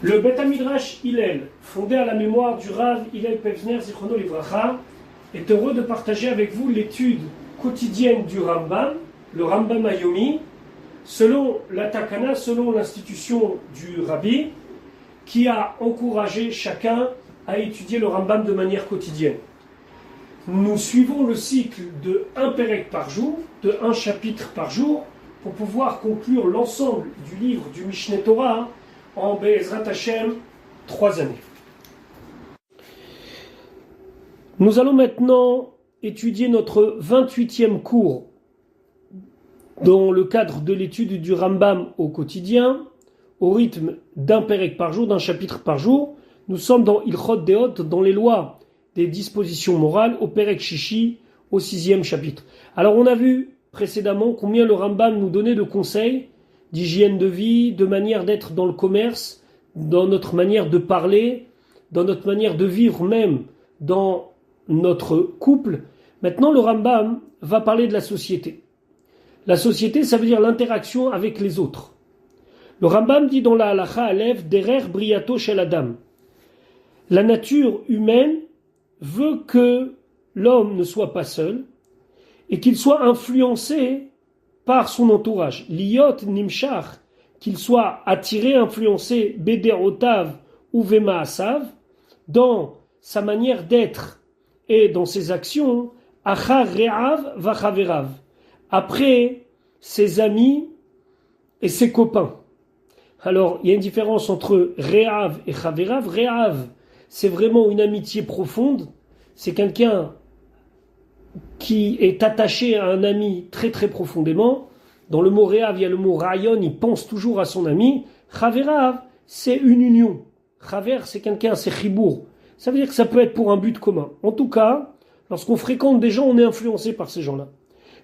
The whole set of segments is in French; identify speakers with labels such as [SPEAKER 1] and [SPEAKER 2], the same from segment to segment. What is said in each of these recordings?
[SPEAKER 1] Le Bet HaMidrash Hillel, fondé à la mémoire du Rav Hillel Pevzner Zichrono Livracha, est heureux de partager avec vous l'étude quotidienne du Rambam, le Rambam Hayomi, selon la Takana, selon l'institution du Rabbi, qui a encouragé chacun à étudier le Rambam de manière quotidienne. Nous suivons le cycle de un Pérec par jour, de un chapitre par jour, pour pouvoir conclure l'ensemble du livre du Mishneh Torah en Be'ezrat Hashem 3 années. Nous allons maintenant étudier notre 28e cours dans le cadre de l'étude du Rambam au quotidien, au rythme d'un Pérec par jour, d'un chapitre par jour. Nous sommes dans Ilchot Deot, dans les lois des dispositions morales, au Pérec Shishi, au 6e chapitre. Alors on a vu précédemment combien le Rambam nous donnait de conseils d'hygiène de vie, de manière d'être dans le commerce, dans notre manière de parler, dans notre manière de vivre même, dans notre couple. Maintenant, le Rambam va parler de la société. La société, ça veut dire l'interaction avec les autres. Le Rambam dit dans la Halacha Aleph, Derer Briato Shel Adam. La nature humaine veut que l'homme ne soit pas seul et qu'il soit influencé par son entourage. Liot Nimshach, qu'il soit attiré, influencé, Bederotav ou Vemaasav, dans sa manière d'être et dans ses actions, Achar Re'av Vachaverav, après ses amis et ses copains. Alors, il y a une différence entre Re'av et Chaverav. Re'av, c'est vraiment une amitié profonde. C'est quelqu'un qui est attaché à un ami très très profondément. Dans le mot Re'av, il y a le mot Rayon, il pense toujours à son ami. Chaverav, c'est une union. Chaver, c'est quelqu'un, c'est chibour. Ça veut dire que ça peut être pour un but commun. En tout cas, lorsqu'on fréquente des gens, on est influencé par ces gens-là.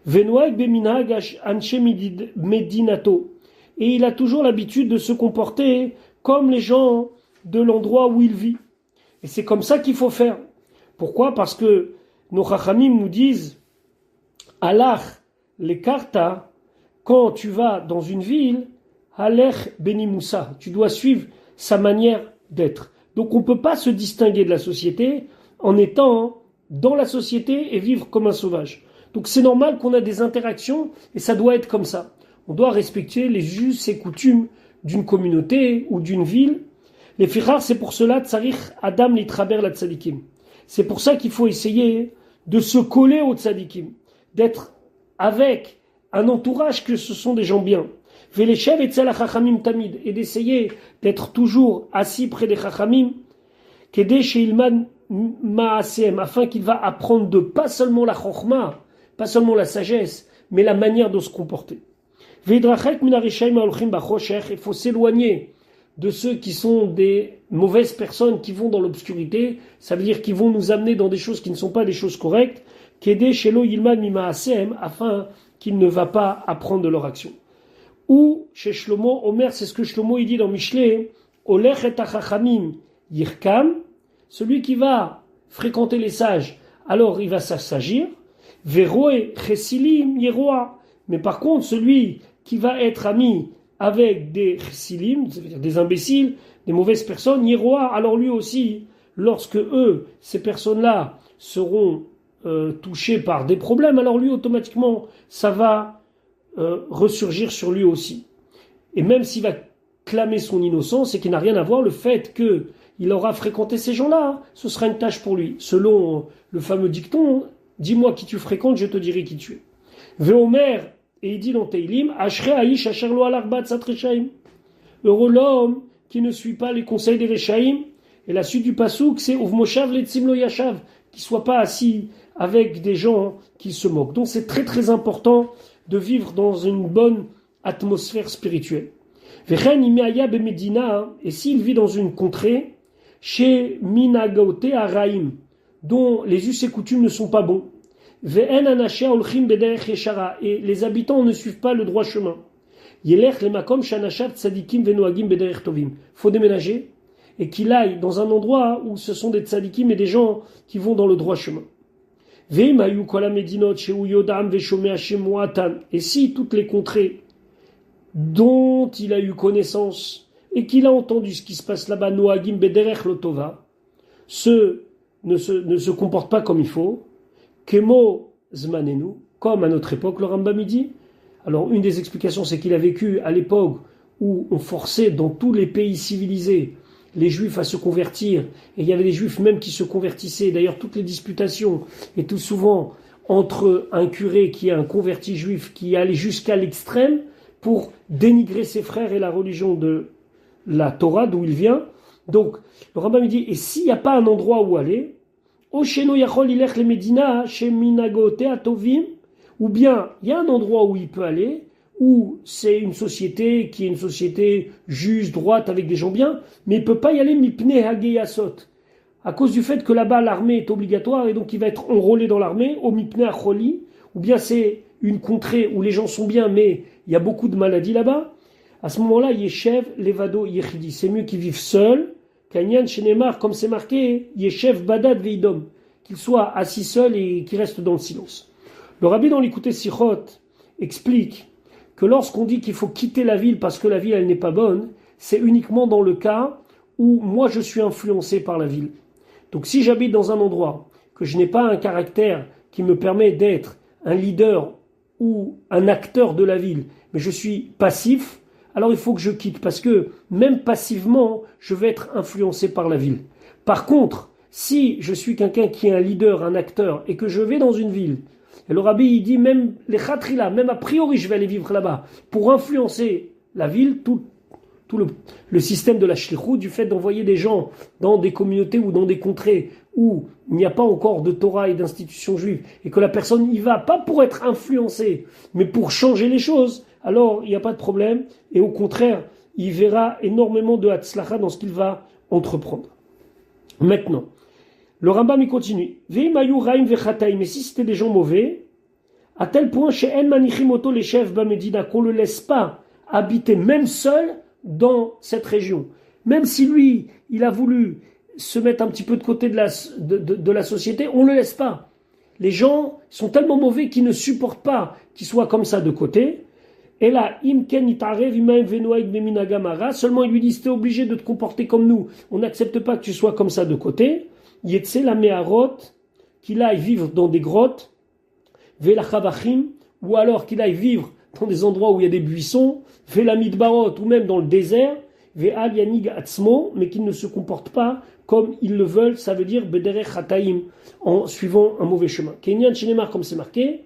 [SPEAKER 1] Venoag beminag anche medinato. Et il a toujours l'habitude de se comporter comme les gens de l'endroit où il vit. Et c'est comme ça qu'il faut faire. Pourquoi ? Parce que nos chachamim nous disent, Alach les karta, quand tu vas dans une ville, Alech benimoussa, tu dois suivre sa manière d'être. Donc on ne peut pas se distinguer de la société en étant dans la société et vivre comme un sauvage. Donc c'est normal qu'on a des interactions et ça doit être comme ça. On doit respecter les us et coutumes d'une communauté ou d'une ville. Les fichar, c'est pour cela, tsarich adam litraber la tzadikim. C'est pour ça qu'il faut essayer de se coller aux tzadikim, d'être avec un entourage que ce sont des gens bien. Veleshev etzel hachachamim tamid, et d'essayer d'être toujours assis près des chachamim, kedei sheilman ma'asem, afin qu'il va apprendre de pas seulement la chokhma, pas seulement la sagesse, mais la manière de se comporter. Veidrachek min harishaim ha'olchim bachosher, il faut s'éloigner de ceux qui sont des mauvaises personnes qui vont dans l'obscurité, ça veut dire qu'ils vont nous amener dans des choses qui ne sont pas des choses correctes, kedei shelo yilman mima'asem, afin qu'il ne va pas apprendre de leur action. Ou chez Shlomo, Omer, c'est ce que Shlomo il dit dans Mishlei, Olech et achachamim yirkam, celui qui va fréquenter les sages, alors il va s'assagir, Veroe chesilim yeroa, mais par contre celui qui va être ami avec des chesilim, c'est-à-dire des imbéciles, des mauvaises personnes, yeroa, alors lui aussi, lorsque ces personnes-là seront touché par des problèmes, alors lui automatiquement ça va ressurgir sur lui aussi. Et même s'il va clamer son innocence et qu'il n'a rien à voir, le fait qu'il aura fréquenté ces gens-là, ce sera une tâche pour lui. Selon le fameux dicton, dis-moi qui tu fréquentes, je te dirai qui tu es. Veomer, et il dit dans Teilim, Ashrei Aish Asher Lo Alach B'atzat Reshaim. Heureux l'homme qui ne suit pas les conseils des Reshaim. Et la suite du pasouk, c'est Uvmoshav Letzim Lo Yashav, qui soit pas assis avec des gens qui se moquent. Donc c'est très très important de vivre dans une bonne atmosphère spirituelle. Vechen imeaya bemedina, et s'il vit dans une contrée, chez minagote araim, dont les us et coutumes ne sont pas bons. Ve'en anashia olchim bederech yeshara, et les habitants ne suivent pas le droit chemin. Yelech lemakom shanashav tzadikim venoagim bederech tovim. Faut déménager et qu'il aille dans un endroit où ce sont des tzadikim et des gens qui vont dans le droit chemin. Et si toutes les contrées dont il a eu connaissance, et qu'il a entendu ce qui se passe là-bas, Noagim Bederech Lotova, ceux ne se comportent pas comme il faut, Kemo Zmanenu, comme à notre époque, le Rambam dit. Alors, une des explications, c'est qu'il a vécu à l'époque où on forçait dans tous les pays civilisés les Juifs à se convertir, et il y avait des Juifs même qui se convertissaient. D'ailleurs, toutes les disputations, et tout souvent, entre un curé qui est un converti juif, qui allait jusqu'à l'extrême pour dénigrer ses frères et la religion de la Torah, d'où il vient. Donc, le Rambam dit, et s'il n'y a pas un endroit où aller, Osheno Yachol Ilech le Medina, Sheminago Teatovim, ou bien il y a un endroit où il peut aller, où c'est une société qui est une société juste, droite, avec des gens bien, mais il ne peut pas y aller Mipne Hageyasot, à cause du fait que là-bas l'armée est obligatoire et donc il va être enrôlé dans l'armée, au Mipne Acholi, ou bien c'est une contrée où les gens sont bien, mais il y a beaucoup de maladies là-bas. À ce moment-là, Yeshev Levado Yechidi, c'est mieux qu'ils vivent seuls, Kanyan Shenemar, comme c'est marqué, Yeshev Badad Veidom, qu'il soit assis seul et qu'il reste dans le silence. Le rabbi dans l'écouté Sichot explique que lorsqu'on dit qu'il faut quitter la ville parce que la ville elle n'est pas bonne, c'est uniquement dans le cas où moi je suis influencé par la ville. Donc si j'habite dans un endroit que je n'ai pas un caractère qui me permet d'être un leader ou un acteur de la ville, mais je suis passif, alors il faut que je quitte parce que même passivement, je vais être influencé par la ville. Par contre, si je suis quelqu'un qui est un leader, un acteur, et que je vais dans une ville, et le rabbi il dit même les khatrila, même a priori je vais aller vivre là-bas, pour influencer la ville, tout le système de la shlichut, du fait d'envoyer des gens dans des communautés ou dans des contrées où il n'y a pas encore de Torah et d'institutions juives, et que la personne y va pas pour être influencée, mais pour changer les choses, alors il n'y a pas de problème, et au contraire, il verra énormément de hatzlacha dans ce qu'il va entreprendre. Maintenant, le Rambam il continue. Mais si c'était des gens mauvais, à tel point chez En Manichimoto les chefs Bamedina qu'on ne le laisse pas habiter même seul dans cette région. Même si lui, il a voulu se mettre un petit peu de côté de la société, on ne le laisse pas. Les gens sont tellement mauvais qu'ils ne supportent pas qu'ils soient comme ça de côté. Et là, seulement il lui dit, t'es obligé de te comporter comme nous. On n'accepte pas que tu sois comme ça de côté. Yetse la meharot, qu'il aille vivre dans des grottes, vela chavachim, ou alors qu'il aille vivre dans des endroits où il y a des buissons, vela midbarot, ou même dans le désert, ve'al yanig atzmo, mais qu'il ne se comporte pas comme ils le veulent, ça veut dire bederech hataim, en suivant un mauvais chemin. Kenyan Shinemar, comme c'est marqué,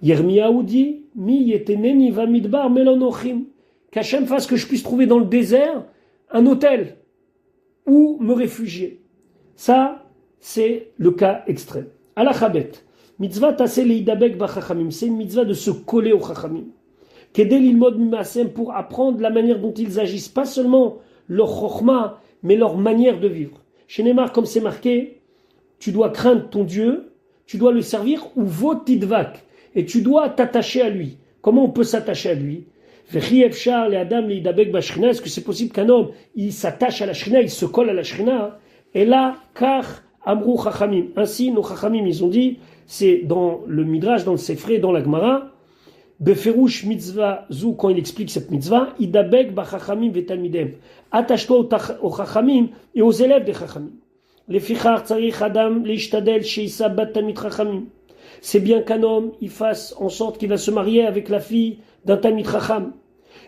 [SPEAKER 1] Yirmiyahu dit, mi yeteneni va midbar melonochim, qu'Hachem fasse que je puisse trouver dans le désert un hôtel où me réfugier. Ça, c'est le cas extrême. Alachabet, mitzvah taseh leidabek bachachamim, c'est une mitzvah de se coller aux chachamim. Kedel ilmod mimasem, pour apprendre la manière dont ils agissent, pas seulement leur chokhma, mais leur manière de vivre. Chez Neymar, comme c'est marqué, tu dois craindre ton Dieu, tu dois le servir, ou votidvak, et tu dois t'attacher à lui. Comment on peut s'attacher à lui? Est-ce que c'est possible qu'un homme, il s'attache à la shrina, il se colle à la shrina? Et là, kar amrou chachamim. Ainsi, nos chachamim, ils ont dit, c'est dans le Midrash, dans le Sefré, dans la Gemara, beferush mitzvah zou, quand il explique cette mitzvah, idabek ba chachamim vetalmidem. Attache-toi aux chachamim et aux élèves des chachamim. Lefichar tzarich adam leishtadel sheisa bat talmid chachamim. C'est bien qu'un homme, il fasse en sorte qu'il va se marier avec la fille d'un talmid chacham.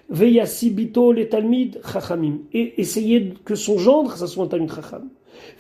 [SPEAKER 1] Veyasibito le talmid chachamim. Et essayer que son gendre, ça soit un talmid chacham.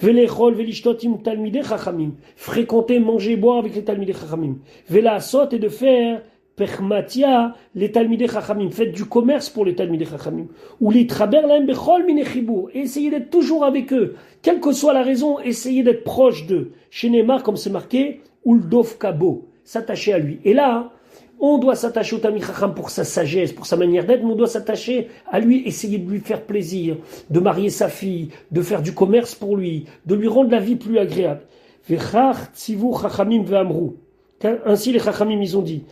[SPEAKER 1] Velechol velishtotim talmidei chachamim. Fréquenter, manger, boire avec les talmidei chachamim. Velasot, et de faire permatia les talmidei chachamim. Faites du commerce pour les talmidei chachamim. Ou litraber lahem bechol minechibur. Et essayez d'être toujours avec eux. Quelle que soit la raison, essayez d'être proche d'eux. Chez Neymar, comme c'est marqué, Uldov Kabo, s'attacher à lui. Et là, on doit s'attacher au Talmid Chacham pour sa sagesse, pour sa manière d'être, mais on doit s'attacher à lui, essayer de lui faire plaisir, de marier sa fille, de faire du commerce pour lui, de lui rendre la vie plus agréable. Ainsi les Chachamim, ils ont dit,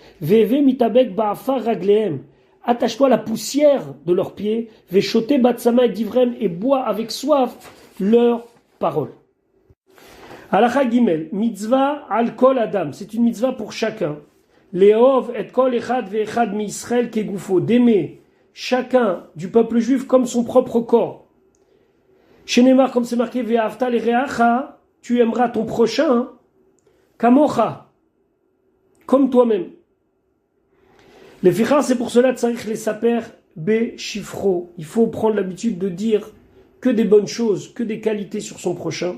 [SPEAKER 1] attache-toi à la poussière de leurs pieds, Veshote Batsama et Divrem, et bois avec soif leurs paroles. Halakha Gimel, mitzvah al kol adam, c'est une mitzvah pour chacun. Leov et kol echad ve'echad mi Israël kegufo, d'aimer chacun du peuple juif comme son propre corps. Chez Neymar, comme c'est marqué, Ve'afta l'ereacha, tu aimeras ton prochain, kamocha, comme toi-même. Les fichas, c'est pour cela, tsarich les saper be shifro. Il faut prendre l'habitude de dire que des bonnes choses, que des qualités sur son prochain.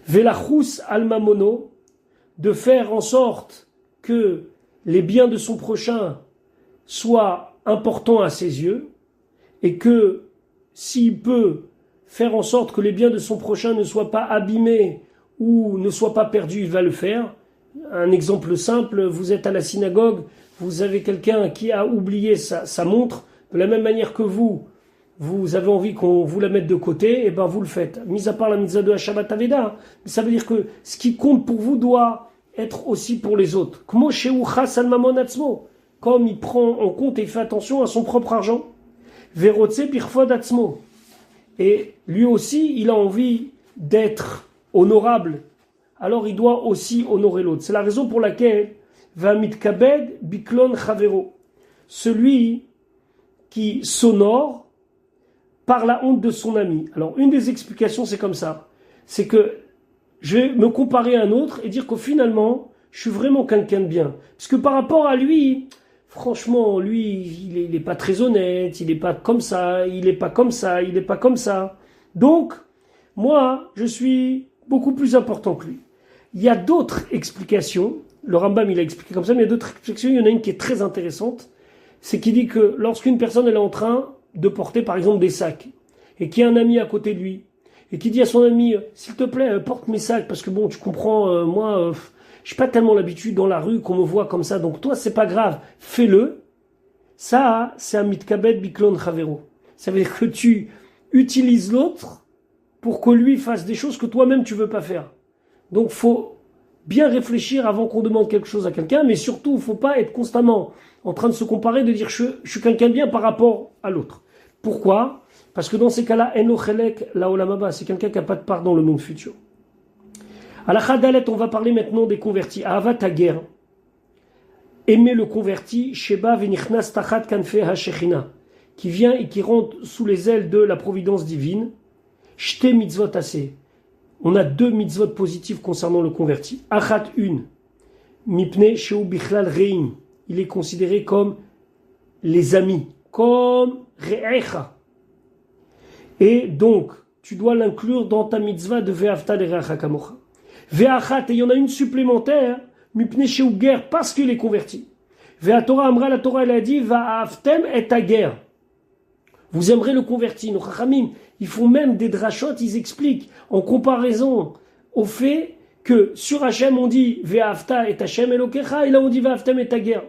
[SPEAKER 1] Velachus almamono, de faire en sorte que les biens de son prochain soient importants à ses yeux, et que s'il peut faire en sorte que les biens de son prochain ne soient pas abîmés ou ne soient pas perdus, il va le faire. Un exemple simple, vous êtes à la synagogue, vous avez quelqu'un qui a oublié sa montre, de la même manière que vous avez envie qu'on vous la mette de côté, et ben vous le faites. Mis à part la mitzvah de la Shabbat Aveda, mais ça veut dire que ce qui compte pour vous doit être aussi pour les autres. Comme il prend en compte et il fait attention à son propre argent. Et lui aussi, il a envie d'être honorable. Alors il doit aussi honorer l'autre. C'est la raison pour laquelle va mitkabed biklon chavero. Celui qui s'honore par la honte de son ami. Alors une des explications c'est comme ça. C'est que je vais me comparer à un autre et dire que finalement, je suis vraiment quelqu'un de bien. Parce que par rapport à lui, franchement, lui, il n'est pas très honnête, il n'est pas comme ça, il n'est pas comme ça, il n'est pas comme ça. Donc, moi, je suis beaucoup plus important que lui. Il y a d'autres explications. Le Rambam, il a expliqué comme ça, mais il y a d'autres explications. Il y en a une qui est très intéressante. C'est qu'il dit que lorsqu'une personne elle est en train de porter, par exemple, des sacs, et qu'il y a un ami à côté de lui, et qui dit à son ami, s'il te plaît, porte mes sacs, parce que bon, tu comprends, moi, j'ai pas tellement l'habitude dans la rue qu'on me voit comme ça, donc toi, c'est pas grave, fais-le. Ça, c'est un mitkabed biklon chavero. Ça veut dire que tu utilises l'autre pour que lui fasse des choses que toi-même tu veux pas faire. Donc, faut bien réfléchir avant qu'on demande quelque chose à quelqu'un, mais surtout, faut pas être constamment en train de se comparer, de dire je suis quelqu'un de bien par rapport à l'autre. Pourquoi ? Parce que dans ces cas-là, eno chelek la olamaba, c'est quelqu'un qui n'a pas de part dans le monde futur. À la Khadalet, on va parler maintenant des convertis. Ahavat hager, aimer le converti, sheba venichnas tachat kanfe hashechina, qui vient et qui rentre sous les ailes de la providence divine. Shte mitzvot assez. On a 2 mitzvot positives concernant le converti. Achat une, mipne sheu bichlal reim. Il est considéré comme les amis, comme re'echa. Et donc, tu dois l'inclure dans ta mitzvah de ve'afta l'ereacha kamocha. Ve'achat, et il y en a une supplémentaire, mipne sheu ger, parce qu'il est converti. Ve'atora amra, la Torah elle a dit, va'aftem et ager. Vous aimerez le converti. Nos chachamim, ils font même des drachot, ils expliquent, en comparaison au fait que sur Hachem on dit ve'afta et Hachem elokecha, et là on dit ve'aftem et ager.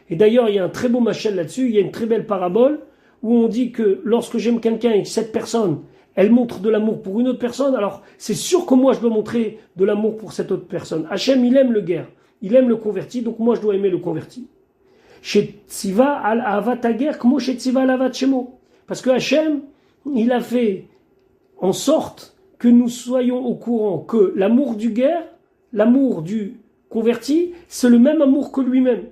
[SPEAKER 1] Et d'ailleurs, il y a un très beau machel là-dessus, il y a une très belle parabole, où on dit que lorsque j'aime quelqu'un et que cette personne, elle montre de l'amour pour une autre personne, alors c'est sûr que moi je dois montrer de l'amour pour cette autre personne. Hachem, il aime le guerre, il aime le converti, donc moi je dois aimer le converti. Chez Tziva al avat hager, kmo chez Tziva al avat shemo. Parce que Hachem, il a fait en sorte que nous soyons au courant que l'amour du guerre, l'amour du converti, c'est le même amour que lui-même.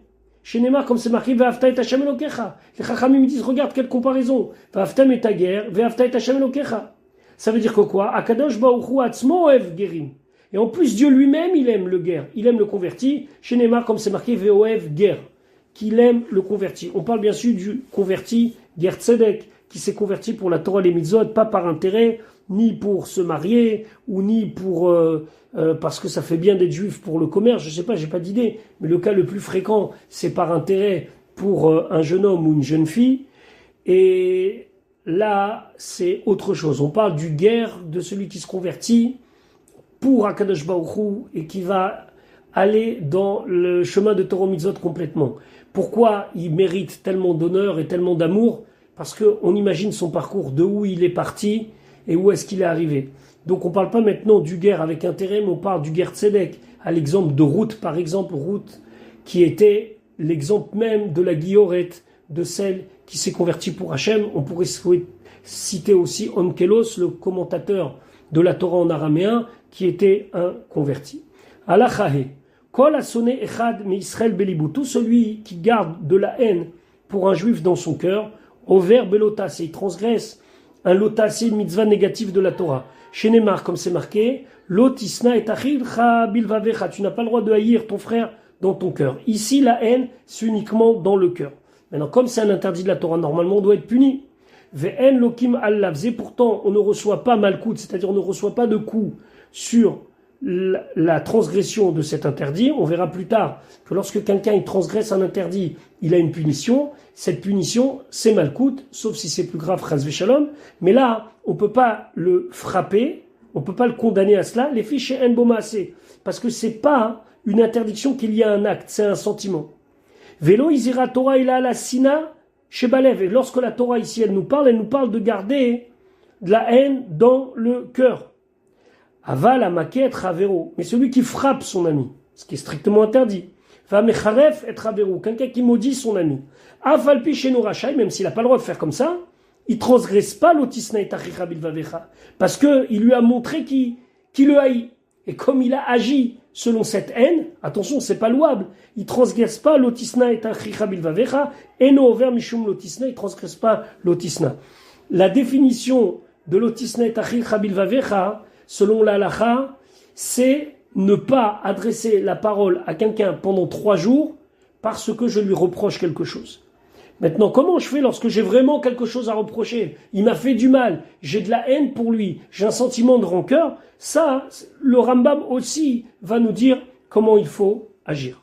[SPEAKER 1] Chez Neymar, comme c'est marqué, Ve'afta et Hashem Elokecha. Les Chachamim me disent, regarde quelle comparaison. Ve'afta et Tager, Ve'afta et Hashem Elokecha. Ça veut dire que quoi? Akadosh Baruchu Atzmo Oev Gerim. Et en plus, Dieu lui-même, il aime le guerre. Il aime le converti. Chez Neymar, comme c'est marqué, Ve'oev Ger. Qu'il aime le converti. On parle bien sûr du converti Ger Tzedek, qui s'est converti pour la Torah et les Mitzvot, pas par intérêt, ni pour se marier, ou ni pour parce que ça fait bien d'être juif pour le commerce, je sais pas, j'ai pas d'idée, mais le cas le plus fréquent, c'est par intérêt pour un jeune homme ou une jeune fille, et là, c'est autre chose. On parle du guerre, de celui qui se convertit pour Akadosh Baruch Hu, et qui va aller dans le chemin de Torah Mitzvot complètement. Pourquoi il mérite tellement d'honneur et tellement d'amour? Parce qu'on imagine son parcours, de où il est parti, et où est-ce qu'il est arrivé. Donc on ne parle pas maintenant du guerre avec intérêt, mais on parle du guerre tzedek, à l'exemple de Ruth, par exemple, Ruth, qui était l'exemple même de la guillorette, de celle qui s'est convertie pour Hachem. On pourrait citer aussi Onkelos, le commentateur de la Torah en araméen, qui était un converti. Alachahe, kol asone echad me Israël belibou, tout celui qui garde de la haine pour un juif dans son cœur, Over belotas, et il transgresse un lotas, une mitzvah négative de la Torah. Chez Neymar, comme c'est marqué, lotisna et achilcha bilvavecha, tu n'as pas le droit de haïr ton frère dans ton cœur. Ici, la haine, c'est uniquement dans le cœur. Maintenant, comme c'est un interdit de la Torah, normalement, on doit être puni. Ve'en lokim al-lavze, pourtant, on ne reçoit pas malkout, c'est-à-dire on ne reçoit pas de coup sur la transgression de cet interdit. On verra plus tard que lorsque quelqu'un il transgresse un interdit, il a une punition. Cette punition, c'est malkout, sauf si c'est plus grave, chas v'shalom. Mais là, on peut pas le frapper, on peut pas le condamner à cela. Les fiches en bomassé, parce que c'est pas une interdiction qu'il y a un acte, c'est un sentiment. Vélo izira Torah il a la sina chez Balev. Et lorsque la Torah ici elle nous parle de garder de la haine dans le cœur. Aval a maquet ravero. Mais celui qui frappe son ami, ce qui est strictement interdit. Va mecharef et ravero. Quelqu'un qui maudit son ami. Avalpi chez nous rachai, même s'il n'a pas le droit de faire comme ça, il transgresse pas l'otisna et tachicha bilvavecha. Parce que il lui a montré qu'il le haït. Et comme il a agi selon cette haine, attention, c'est pas louable. Il transgresse pas l'otisna et tachicha bilvavecha. Et no over mishum l'otisna, il transgresse pas l'otisna. La définition de l'otisna et tachicha bilvavecha, selon la halakha, c'est ne pas adresser la parole à quelqu'un pendant 3 jours parce que je lui reproche quelque chose. Maintenant, comment je fais lorsque j'ai vraiment quelque chose à reprocher? Il m'a fait du mal, j'ai de la haine pour lui, j'ai un sentiment de rancœur. Ça, le Rambam aussi va nous dire comment il faut agir.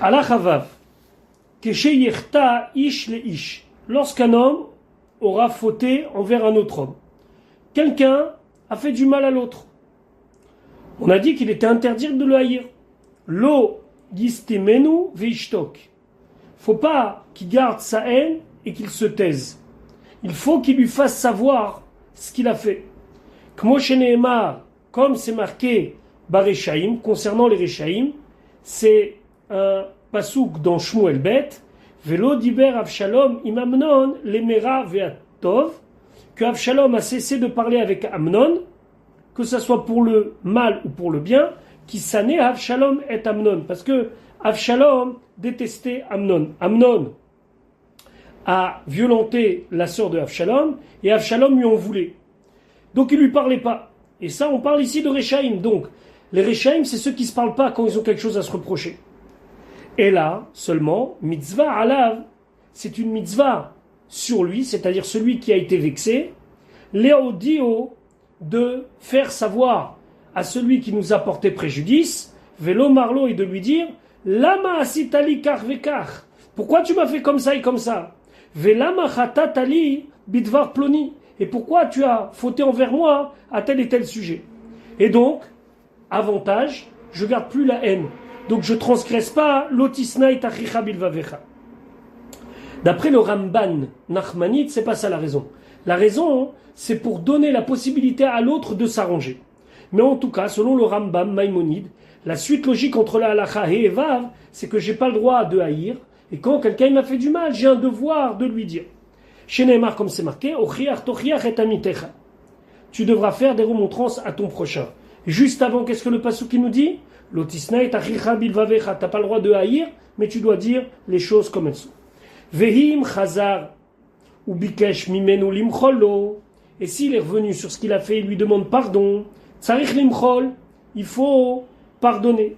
[SPEAKER 1] Alachavav, keshe yerta ish le ish. Lorsqu'un homme aura fauté envers un autre homme, quelqu'un a fait du mal à l'autre. On a dit qu'il était interdit de le haïr. Lo yistemenu veishtok. Faut pas qu'il garde sa haine et qu'il se taise. Il faut qu'il lui fasse savoir ce qu'il a fait. Kmo sheneemar, comme c'est marqué Bareshaim, concernant les Reshaim, c'est un pasouk dans Shmuel Bet, Velo diber Avshalom im Amnon lemera ve'atov, que Avshalom a cessé de parler avec Amnon, que ce soit pour le mal ou pour le bien, qui s'année Avshalom et Amnon, parce que Avshalom détestait Amnon. Amnon a violenté la sœur de Avshalom, et Avshalom lui en voulait. Donc il lui parlait pas. Et ça, on parle ici de Reshaim. Donc, les Reshaim, c'est ceux qui se parlent pas quand ils ont quelque chose à se reprocher. Et là, seulement, mitzvah alav, c'est une mitzvah sur lui, c'est-à-dire celui qui a été vexé, léodio, de faire savoir à celui qui nous a porté préjudice, velo marlo, et de lui dire, lama asitali kar vekar, pourquoi tu m'as fait comme ça et comme ça, velama chatatali bidvar ploni, et pourquoi tu as fauté envers moi à tel et tel sujet. Et donc, avantage, je garde plus la haine. Donc je transgresse pas l'otisna et tachicha bilvavecha. D'après le Ramban Nachmanide, c'est pas ça la raison. La raison, c'est pour donner la possibilité à l'autre de s'arranger. Mais en tout cas, selon le Rambam Maïmonide, la suite logique entre la halakha et Vav, c'est que j'ai pas le droit de haïr. Et quand quelqu'un m'a fait du mal, j'ai un devoir de lui dire. Chez Neymar, comme c'est marqué, tu devras faire des remontrances à ton prochain. Juste avant, qu'est-ce que le pasuk qui nous dit? L'otisna et achicha bilvavecha. T'as pas le droit de haïr, mais tu dois dire les choses comme elles sont. Vehim chazar ou bikesh mimenu limcholo. Et s'il est revenu sur ce qu'il a fait, il lui demande pardon. Tsarich limchol, il faut pardonner.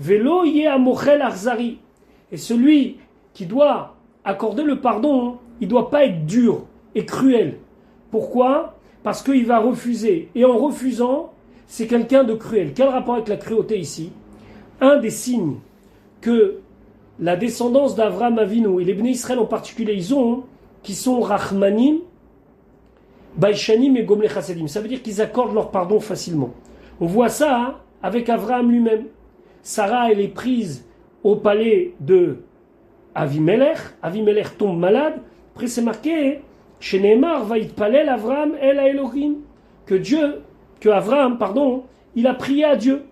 [SPEAKER 1] Velo ye amochel arzari. Et celui qui doit accorder le pardon, il ne doit pas être dur et cruel. Pourquoi? Parce qu'il va refuser. Et en refusant, c'est quelqu'un de cruel. Quel rapport avec la cruauté ici? Un des signes que la descendance d'Avraham Avinu et les Bnei Israël en particulier, ils ont, qui sont Rachmanim, Baishanim et Gomle Chasadim. Ça veut dire qu'ils accordent leur pardon facilement. On voit ça avec Avraham lui-même. Sarah, elle est prise au palais de Avimelech. Avimelech tombe malade. Après, c'est marqué, chez Neymar, va yitpalel Avraham el Elohim. Que Avraham, il a prié à Dieu.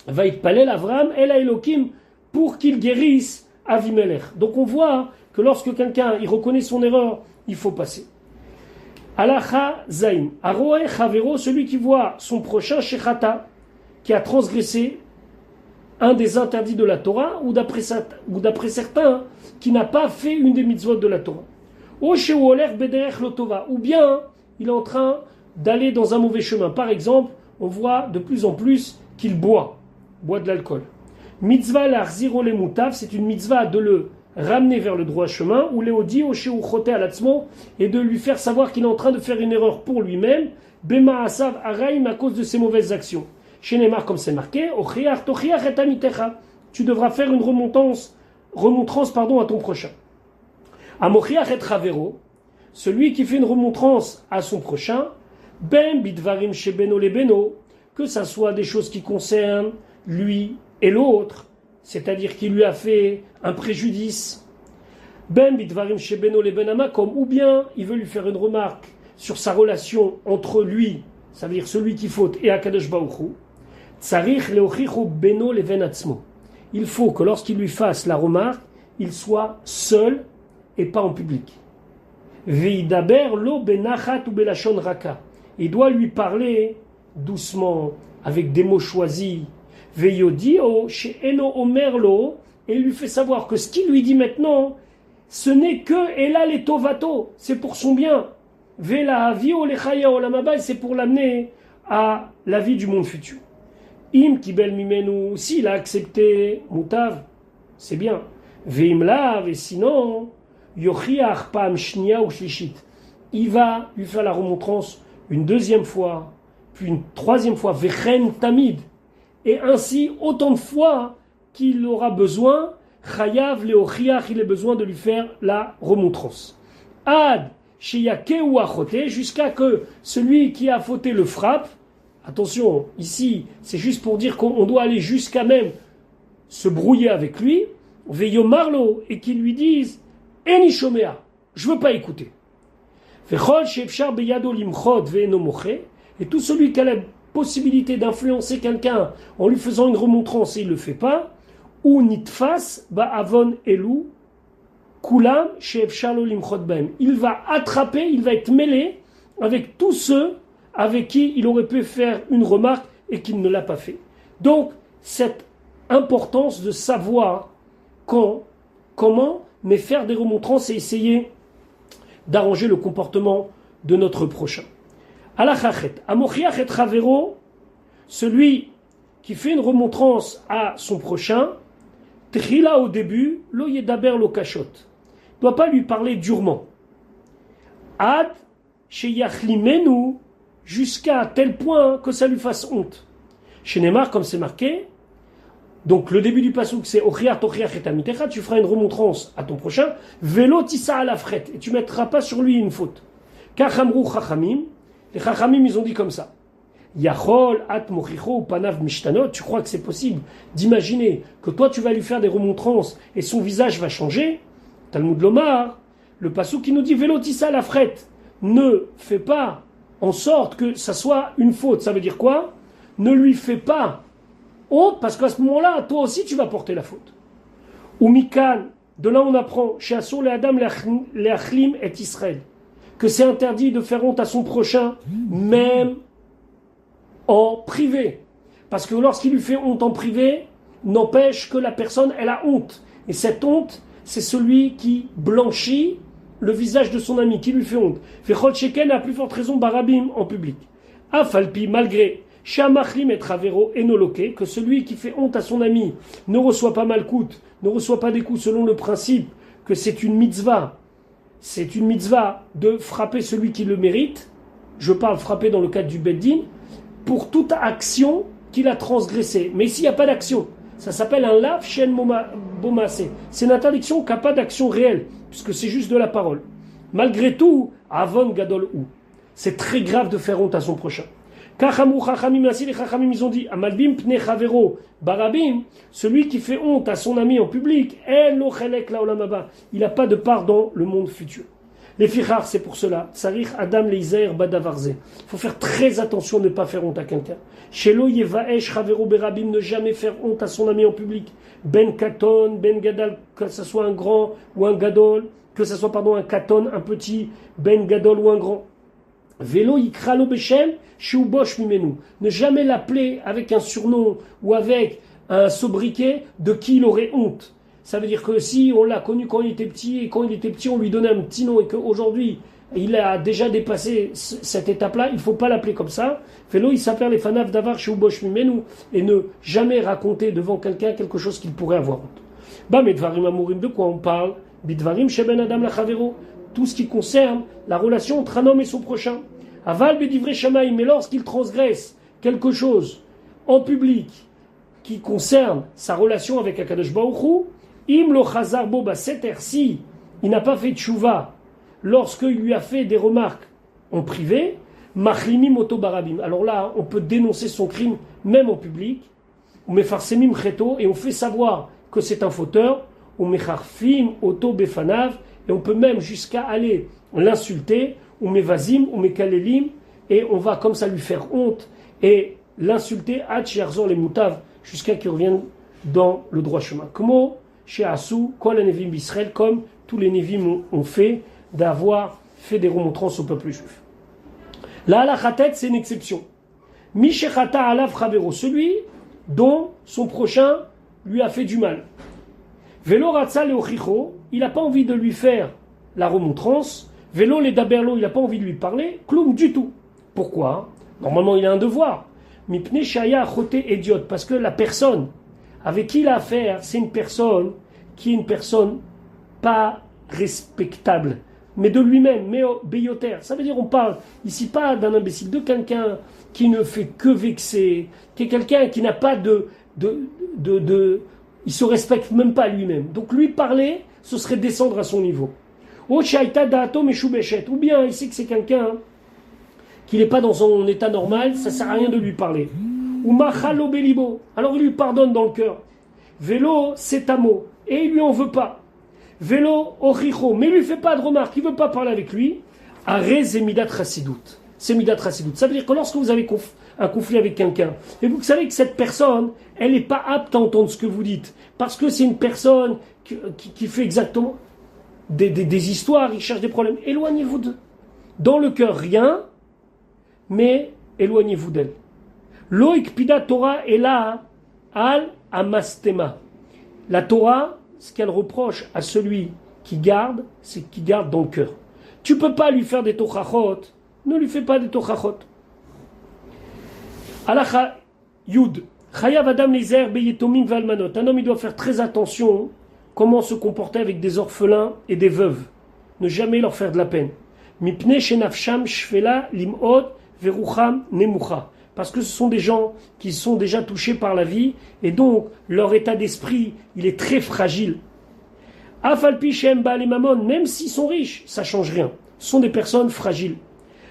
[SPEAKER 1] Va yitpalel Avraham el Elohim pour qu'il guérisse Avimelech. Donc on voit que lorsque quelqu'un il reconnaît son erreur, il faut passer. Alacha Zaim. Aroe Chavero, celui qui voit son prochain Shechata, qui a transgressé un des interdits de la Torah, ou d'après certains, qui n'a pas fait une des mitzvot de la Torah. Ou bien, il est en train d'aller dans un mauvais chemin. Par exemple, on voit de plus en plus qu'il boit de l'alcool. Mitzvah l'arziro le mutav, c'est une mitzvah de le ramener vers le droit chemin, ou léodi au sheuchote alatzmo, et de lui faire savoir qu'il est en train de faire une erreur pour lui-même, bema asav araim, à cause de ses mauvaises actions. Chez Neymar, comme c'est marqué, ochiach tochiach et amitecha, tu devras faire une remontrance à ton prochain. Amochiach et chavero, celui qui fait une remontrance à son prochain, ben bidvarim shebeno lebeno, que ça soit des choses qui concernent lui et l'autre, c'est-à-dire qu'il lui a fait un préjudice, ben bidvarim shebeno lebenama, comme ou bien il veut lui faire une remarque sur sa relation entre lui, ça veut dire celui qui faute, et Akadosh Baruch Hu, tsarich leochichu beno leven atzmo. Il faut que lorsqu'il lui fasse la remarque, il soit seul et pas en public. Veidaber lo benachat ou belashon raka. Il doit lui parler doucement, avec des mots choisis. Veyodi o she'eno omerlo, et il lui fait savoir que ce qu'il lui dit maintenant, ce n'est que Ela le tovato, c'est pour son bien. Vela avi o lechaya olamaba, c'est pour l'amener à la vie du monde futur. Im kibel mimenu, s'il a accepté mutav, c'est bien. Veim lav, et sinon, yochiach pam shnia ou shlishit. Il va lui faire la remontrance une deuxième fois, puis une troisième fois, vechen tamid, et ainsi autant de fois qu'il aura besoin, chayav leochiach, il a besoin de lui faire la remontrance. Ad sheyake ou achote, jusqu'à que celui qui a fauté le frappe. Attention, ici, c'est juste pour dire qu'on doit aller jusqu'à même se brouiller avec lui, veyo marlo, et qu'il lui dise eni shomea, je veux pas écouter. Vechol shefshar beyado limchot ve'eno moche, et tout celui qui a la possibilité d'influencer quelqu'un en lui faisant une remontrance et il le fait pas, ou nitfas ba'avon elu kulam shefshar lo limchot baem. Il va attraper, il va être mêlé avec tous ceux avec qui il aurait pu faire une remarque et qu'il ne l'a pas fait. Donc, cette importance de savoir quand, comment, mais faire des remontrances et essayer d'arranger le comportement de notre prochain. Alachachet, amochiach et chavero, celui qui fait une remontrance à son prochain, trila au début, lo yedaber lo kashot, ne doit pas lui parler durement. Ad sheyachlimenu, jusqu'à tel point que ça lui fasse honte. Chez Neymar, comme c'est marqué, donc le début du passouk c'est Ochiach tochiach et amitecha, tu feras une remontrance à ton prochain, velo tissa à la frette, et tu ne mettras pas sur lui une faute. Kachamru chachamim, les chachamim ils ont dit comme ça. Yachol at mochicho panav mishtanot, tu crois que c'est possible d'imaginer que toi tu vas lui faire des remontrances et son visage va changer? Talmud Lomar, le passouk qui nous dit velo tissa à la frette, ne fais pas en sorte que ça soit une faute. Ça veut dire quoi? Ne lui fais pas honte, parce qu'à ce moment-là, toi aussi, tu vas porter la faute. Ou Mikan, de là on apprend, chez Assur le Adam le Achlim et Israël, que c'est interdit de faire honte à son prochain, même en privé. Parce que lorsqu'il lui fait honte en privé, n'empêche que la personne, elle a honte. Et cette honte, c'est celui qui blanchit le visage de son ami, qui lui fait honte. Fechol Sheken a plus forte raison barabim en public. Afalpi, malgré Shamachlim et Travero enoloke, que celui qui fait honte à son ami ne reçoit pas malcoute, ne reçoit pas des coups selon le principe que c'est une mitzvah. C'est une mitzvah de frapper celui qui le mérite. Je parle frapper dans le cadre du Beddin, pour toute action qu'il a transgressée. Mais ici, il n'y a pas d'action. Ça s'appelle un lav shen bomase. C'est une interdiction qui n'a pas d'action réelle, puisque c'est juste de la parole. Malgré tout, avon gadol ou. C'est très grave de faire honte à son prochain. Kachamou chachamim, ainsi les chachamim, ils ont dit, amalbim pne chavero barabim, celui qui fait honte à son ami en public, el lo chelek la olamaba, il n'a pas de part dans le monde futur. Les fichar, c'est pour cela. Tsarich adam leizaer badavarze. Il faut faire très attention de ne pas faire honte à quelqu'un. Shelo yevaesh chavero berabim, ne jamais faire honte à son ami en public. Ben katon, ben gadal, que ce soit un grand ou un gadol, que ce soit un katon, un petit, ben gadol ou un grand. Velo yikralo beshem, sheubosh mimenu. Ne jamais l'appeler avec un surnom ou avec un sobriquet de qui il aurait honte. Ça veut dire que si on l'a connu quand il était petit, et quand il était petit on lui donnait un petit nom, et qu'aujourd'hui il a déjà dépassé cette étape-là, il ne faut pas l'appeler comme ça. Vélo, il s'appelle les fanav d'avar chez Ubosh Mimenu, et ne jamais raconter devant quelqu'un quelque chose qu'il pourrait avoir honte. Bah, mais Dvarim Amourim, de quoi on parle? Bidvarim Sheben Adam Lachavero, tout ce qui concerne la relation entre un homme et son prochain. Aval Bedivrei Shamaim, mais lorsqu'il transgresse quelque chose en public qui concerne sa relation avec Akadosh Baruch Hu, Im lo chazar bo baseter, si il n'a pas fait tchouva lorsqu'il lui a fait des remarques en privé, machlimim oto barabim. Alors là, on peut dénoncer son crime même en public, ou mefarsemim cheto, et on fait savoir que c'est un fauteur, ou mecharfim oto befanav, et on peut même jusqu'à aller l'insulter, ou mevazim, ou mekalelim, et on va comme ça lui faire honte, et l'insulter, hach yarzor les moutav, jusqu'à qu'il revienne dans le droit chemin. Comment chez Assou, Kol Nevim Israël, comme tous les Nevim ont fait, d'avoir fait des remontrances au peuple juif. La halachatet, c'est une exception. Mishechata alav chavero, celui dont son prochain lui a fait du mal. Velo ratza leochicho, il n'a pas envie de lui faire la remontrance. Velo le daberlo, il n'a pas envie de lui parler. Kloum du tout. Pourquoi? Normalement, il a un devoir. Mipne shaya chote idiot, parce que la personne avec qui il a affaire, c'est une personne qui est une personne pas respectable, mais de lui-même, mais béyoter. Ça veut dire, on parle ici pas d'un imbécile, de quelqu'un qui ne fait que vexer, qui est quelqu'un qui n'a pas il se respecte même pas lui-même. Donc lui parler, ce serait descendre à son niveau. Ou bien il sait que c'est quelqu'un qui n'est pas dans son état normal, ça sert à rien de lui parler. Ou machalo belibo, alors il lui pardonne dans le cœur. Vélo, c'est un mot, et il lui en veut pas. Vélo, oricho, mais il lui fait pas de remarques, il veut pas parler avec lui. Arez et midat chassidout. C'est midat chassidout. Ça veut dire que lorsque vous avez un conflit avec quelqu'un, et vous savez que cette personne, elle n'est pas apte à entendre ce que vous dites, parce que c'est une personne qui fait exactement des histoires, il cherche des problèmes. Éloignez-vous d'eux. Dans le cœur, rien, mais éloignez-vous d'elle. Loïk pida Torah est là, al amastema. La Torah, ce qu'elle reproche à celui qui garde, c'est qu'il garde dans le cœur. Tu peux pas lui faire des tochachot, ne lui fais pas des tochachot. Alacha Yud, Chayav Adam Lizer beyetomim valmanot. Un homme, il doit faire très attention comment se comporter avec des orphelins et des veuves. Ne jamais leur faire de la peine. Mipne shenafsham shfela limod verucham nemucha. Parce que ce sont des gens qui sont déjà touchés par la vie, et donc leur état d'esprit, il est très fragile. Afalpi shem baal mamon, même s'ils sont riches, ça change rien. Ce sont des personnes fragiles.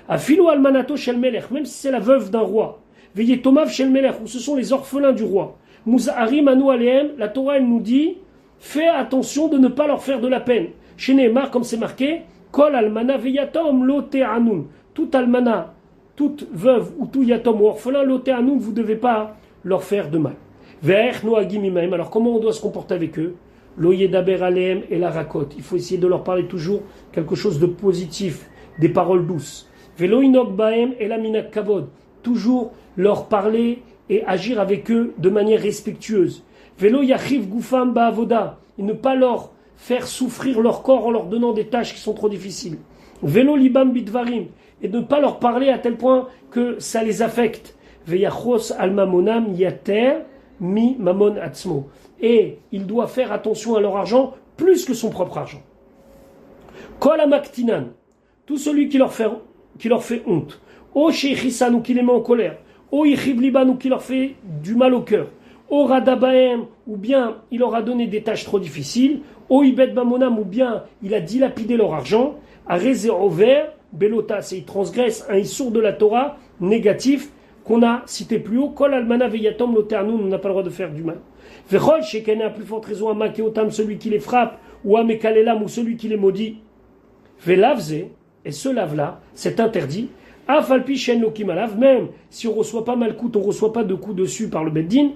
[SPEAKER 1] Afilu almanato shel melech, même si c'est la veuve d'un roi. Veyetomav shel melech, où ce sont les orphelins du roi. Muzaharim anu alehem, la Torah elle nous dit, fais attention de ne pas leur faire de la peine. Chez Nehemar, comme c'est marqué, kol almana veyatom lo te'anun. Tout almana, toute veuve ou tout yatom ou orphelin, lo te'anun, vous ne devez pas leur faire de mal. Ve'ech noagim imaim, alors comment on doit se comporter avec eux? Lo yedaber alehem et la racote. Il faut essayer de leur parler toujours quelque chose de positif, des paroles douces. Velo inog baem et la minak kavod. Toujours leur parler et agir avec eux de manière respectueuse. Velo yachiv gufam ba'avoda, et ne pas leur faire souffrir leur corps en leur donnant des tâches qui sont trop difficiles. Velo libam bidvarim, et ne pas leur parler à tel point que ça les affecte. Veyachos al mamonam yater mi mamon atzmo, et il doit faire attention à leur argent plus que son propre argent. Kol amaktinan, tout celui qui leur fait honte. O sheikhisan, ou qui les met en colère. O yichiv liban, ou qui leur fait du mal au cœur. O radabaem, ou bien il leur a donné des tâches trop difficiles. O ibet bamonam, ou bien il a dilapidé leur argent. Areze over, belotas, et il transgresse un issour de la Torah négatif qu'on a cité plus haut. Kol almana veyatom loternoun, on n'a pas le droit de faire du mal. Vechol shekene, à plus forte raison, à makeotam, celui qui les frappe, ou à mekalelam, ou celui qui les maudit. Velavze, et ce lave-là, c'est interdit. Afalpi shen lokimalav, même si on reçoit pas mal coups, on reçoit pas de coups dessus par le beddin,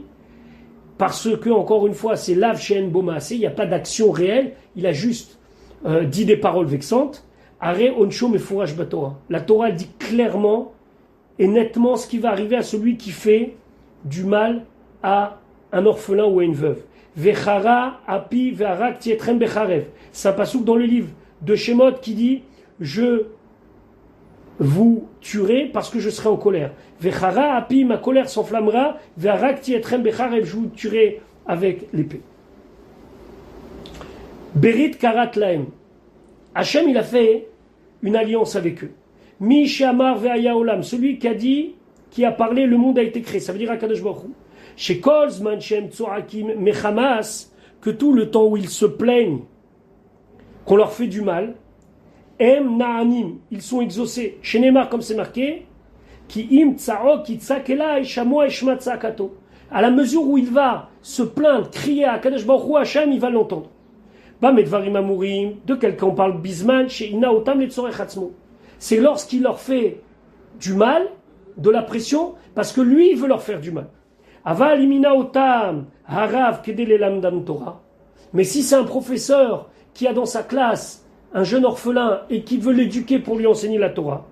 [SPEAKER 1] parce que, encore une fois, c'est lav shen bomaase, il n'y a pas d'action réelle, il a juste dit des paroles vexantes. Are oncho mefouraj batora. La Torah dit clairement et nettement ce qui va arriver à celui qui fait du mal à un orphelin ou à une veuve. Vechara api ve'arak tietrem becharev. C'est un passouk dans le livre de Shemot qui dit je vous tuerai parce que je serai en colère. Vechara api, ma colère s'enflammera. Ve'arak tietrem becharev, je vous tuerai avec l'épée. Berit karat laem. Hachem, il a fait une alliance avec eux. Mi shamar ve'aya olam, celui qui a dit, qui a parlé, le monde a été créé. Ça veut dire Akadosh Baruch Hu. Chez Kol zman shem tzorakim mechamas, que tout le temps où ils se plaignent qu'on leur fait du mal, em na'anim, ils sont exaucés. Chez Neymar, comme c'est marqué, ki im tsa'ok ki tsakela eshamoa eshma tsakato. À la mesure où il va se plaindre, crier à Akadosh Baruch Hu, Hachem, il va l'entendre. Ba medvarim amurim, de quelqu'un on parle bisman chez ina otam le tzorech atzmo. C'est lorsqu'il leur fait du mal, de la pression, parce que lui, il veut leur faire du mal. Ava elimina otam harav kedele lamdam Torah. Mais si c'est un professeur qui a dans sa classe un jeune orphelin et qui veut l'éduquer pour lui enseigner la Torah,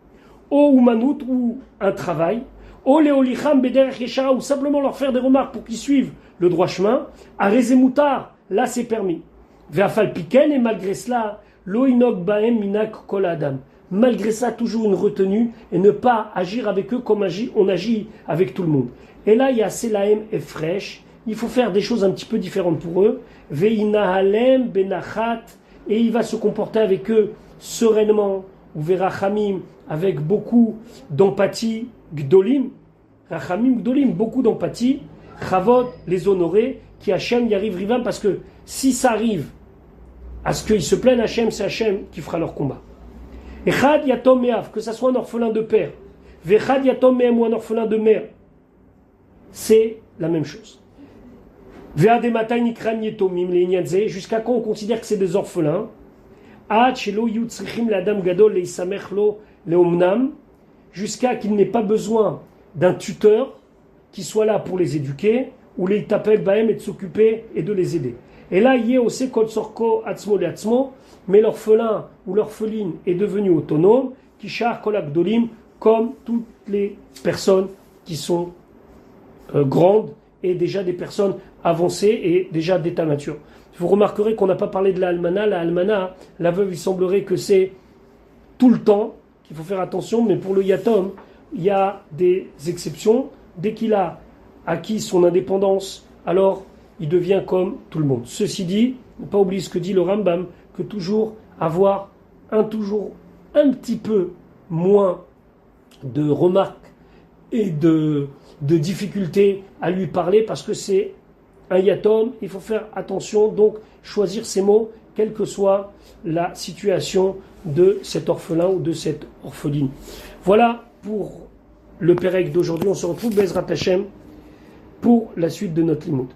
[SPEAKER 1] o umanut ou un travail, o leolicham bederech yeshara, ou simplement leur faire des remarques pour qu'ils suivent le droit chemin, à rezemutar, là c'est permis. Ve'afal piken, et malgré cela, lo inog baem minak kol adam. Malgré ça, toujours une retenue et ne pas agir avec eux comme on agit avec tout le monde. Et là, il y a Selaem et Fresh. Il faut faire des choses un petit peu différentes pour eux. Ve'inahalem benachat, et il va se comporter avec eux sereinement, ou verachamim, avec beaucoup d'empathie, gdolim, rachamim gdolim, beaucoup d'empathie, chavot, les honorer, qui Hachem y arrive rivam, parce que si ça arrive à ce qu'ils se plaignent Hachem, c'est Hachem qui fera leur combat. Echad yatom me'av, que ça soit un orphelin de père, vechad yatom me'em, ou un orphelin de mère, c'est la même chose. Ve'adematay nikran yetomim le'inyanze, jusqu'à quand on considère que c'est des orphelins, ad shelo yu tzrichim le'adam gadol le'isamech lo le'omnam, jusqu'à qu'il n'ait pas besoin d'un tuteur qui soit là pour les éduquer, ou les tapel bahem, et de s'occuper et de les aider. Et là, il y a aussi kol sorko atzmo le'atzmo, mais l'orphelin ou l'orpheline est devenu autonome, kishar kol agdolim, comme toutes les personnes qui sont grandes et déjà des personnes avancées et déjà d'état nature. Vous remarquerez qu'on n'a pas parlé de la almana. La almana, la veuve, il semblerait que c'est tout le temps qu'il faut faire attention, mais pour le yatom, il y a des exceptions. Dès qu'il a acquis son indépendance, alors il devient comme tout le monde. Ceci dit, ne pas oublier ce que dit le Rambam, que toujours avoir toujours un petit peu moins de remarques et de difficultés à lui parler, parce que c'est un yatom, il faut faire attention, donc choisir ses mots, quelle que soit la situation de cet orphelin ou de cette orpheline. Voilà pour le Pérec d'aujourd'hui. On se retrouve Bezrat Hashem pour la suite de notre limoud.